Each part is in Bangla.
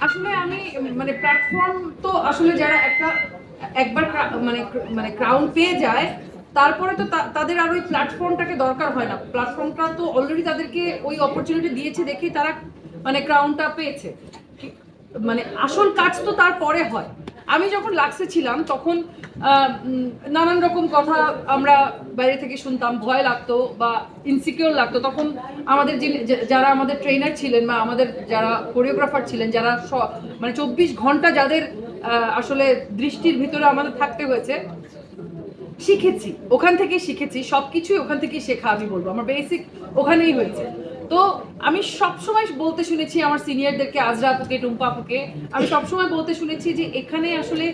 আসলে আমি মানে প্ল্যাটফর্ম তো আসলে যারা একবার মানে ক্রাউন পেয়ে যায় তারপরে তো তাদের আর ওই প্ল্যাটফর্মটাকে দরকার হয় না। প্ল্যাটফর্মটা তো অলরেডি তাদেরকে ওই অপরচুনিটি দিয়েছে দেখেই তারা মানে ক্রাউনটা পেয়েছে। মানে আসল কাজ তো তারপরে হয়। আমি যখন লাক্সে ছিলাম তখন নানান রকম কথা আমরা বাইরে থেকে শুনতাম, ভয় লাগতো বা ইনসিকিউর লাগতো। তখন আমাদের যারা আমাদের ট্রেনার ছিলেন বা আমাদের যারা কোরিওগ্রাফার ছিলেন, যারা মানে 24 ঘন্টা যাদের আসলে দৃষ্টির ভিতরে আমাদের থাকতে হয়েছে, শিখেছি ওখান থেকেই শিখেছি, সবকিছুই ওখান থেকেই শেখা। আমি বলবো আমার বেসিক ওখানেই হয়েছে। তো আমি সবসময় বলতে শুনেছি আমার সিনিয়রদেরকে, আজরা আপুকে, টুম্পা আপুকে, আমি সবসময় বলতে শুনেছি যে এখানে আসলে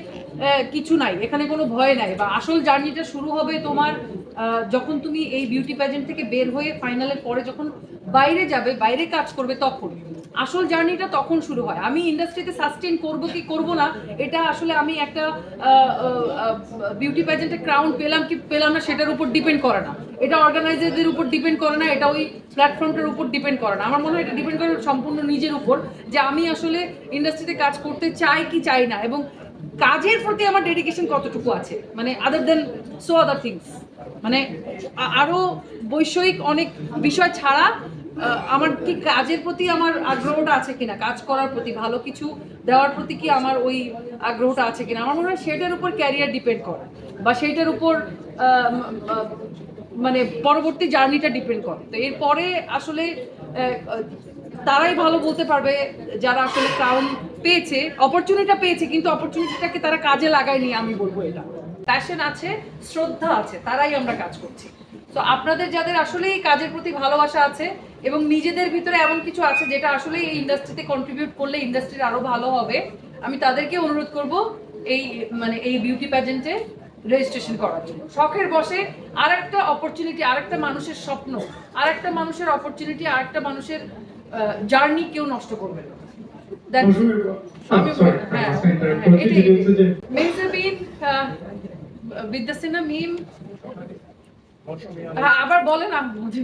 কিছু নাই, এখানে কোনো ভয় নাই, বা আসল জার্নিটা শুরু হবে তোমার যখন তুমি এই বিউটি প্যাজেন্ট থেকে বের হয়ে ফাইনালের পরে যখন বাইরে যাবে, বাইরে কাজ করবে, তখন আসল জার্নিটা তখন শুরু হয়। আমি ইন্ডাস্ট্রিতে সাস্টেন করব কি করব না, এটা আসলে আমি একটা বিউটি প্যাজেন্টে ক্রাউন পেলাম কি পেলাম না সেটার উপর ডিপেন্ড করে না, এটা অর্গানাইজারদের উপর ডিপেন্ড করে না, এটা ওই প্ল্যাটফর্মটার উপর ডিপেন্ড করে না। আমার মনে হয় এটা ডিপেন্ড করে সম্পূর্ণ নিজের উপর, যে আমি আসলে ইন্ডাস্ট্রিতে কাজ করতে চাই কি চাই না, এবং কাজের প্রতি আমার ডেডিকেশন কতটুকু আছে, মানে আদার দেন আদার থিংস, মানে আরো বৈষয়িক অনেক বিষয় ছাড়া আমার কি কাজের প্রতি আমার আগ্রহটা আছে কিনা, কাজ করার প্রতি, ভালো কিছু দেওয়ার প্রতি কি আমার ওই আগ্রহটা আছে কিনা, আমার মনে হয় সেটার উপর ক্যারিয়ার ডিপেন্ড করে, বা সেইটার উপর মানে পরবর্তী জার্নিটা ডিপেন্ড করে। তো এরপরে আসলে তারাই ভালো বলতে পারবে যারা আসলে ক্রাউন পেয়েছে, অপরচুনিটিটা পেয়েছে কিন্তু অপরচুনিটিটাকে তারা কাজে লাগায়নি। আমি বলবো এটা প্যাশন আছে, শ্রদ্ধা আছে, তারাই আমরা কাজ করছি। তো আপনাদের যাদের আসলে এই কাজের প্রতি ভালোবাসা আছে এবং নিজেদের ভিতরে এমন কিছু আছে যেটা আসলে এই ইন্ডাস্ট্রিতে কন্ট্রিবিউট করলে ইন্ডাস্ট্রির আরো ভালো হবে, আমি তাদেরকে অনুরোধ করব এই মানে এই বিউটি প্যাজেন্টে রেজিস্ট্রেশন করার জন্য। শখের বসে আরেকটা অপরচুনিটি, আরেকটা মানুষের স্বপ্ন, আরেকটা মানুষের অপরচুনিটি, আরেকটা মানুষের জার্নি কেউ নষ্ট করবে না। মেহজাবিন বিদ্যাসিনা মিম, আবার বলেন, আমি বুঝি।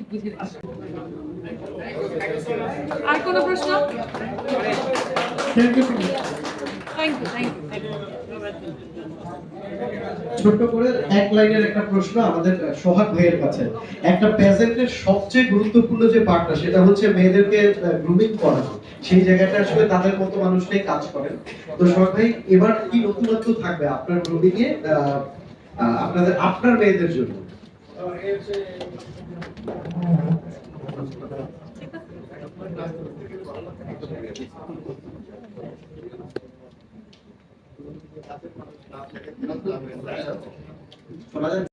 আর কোনো প্রশ্ন? Thank you. ছোট্ট করে এক লাইনের একটা প্রশ্ন আমাদের সোহাগ ভাইয়ের কাছে। একটা প্যাজেন্টের সবচেয়ে গুরুত্বপূর্ণ যে পার্টটা সেটা হচ্ছে মেয়েদেরকে গ্রুমিং করানো, সেই জায়গাটা আসলে তাদের মতো মানুষটাই কাজ করেন। তো সোহাগ ভাই, এবার কি নতুনত্ব থাকবে আপনার গ্রুমিং এ আপনার মেয়েদের জন্য? শোনা যায়?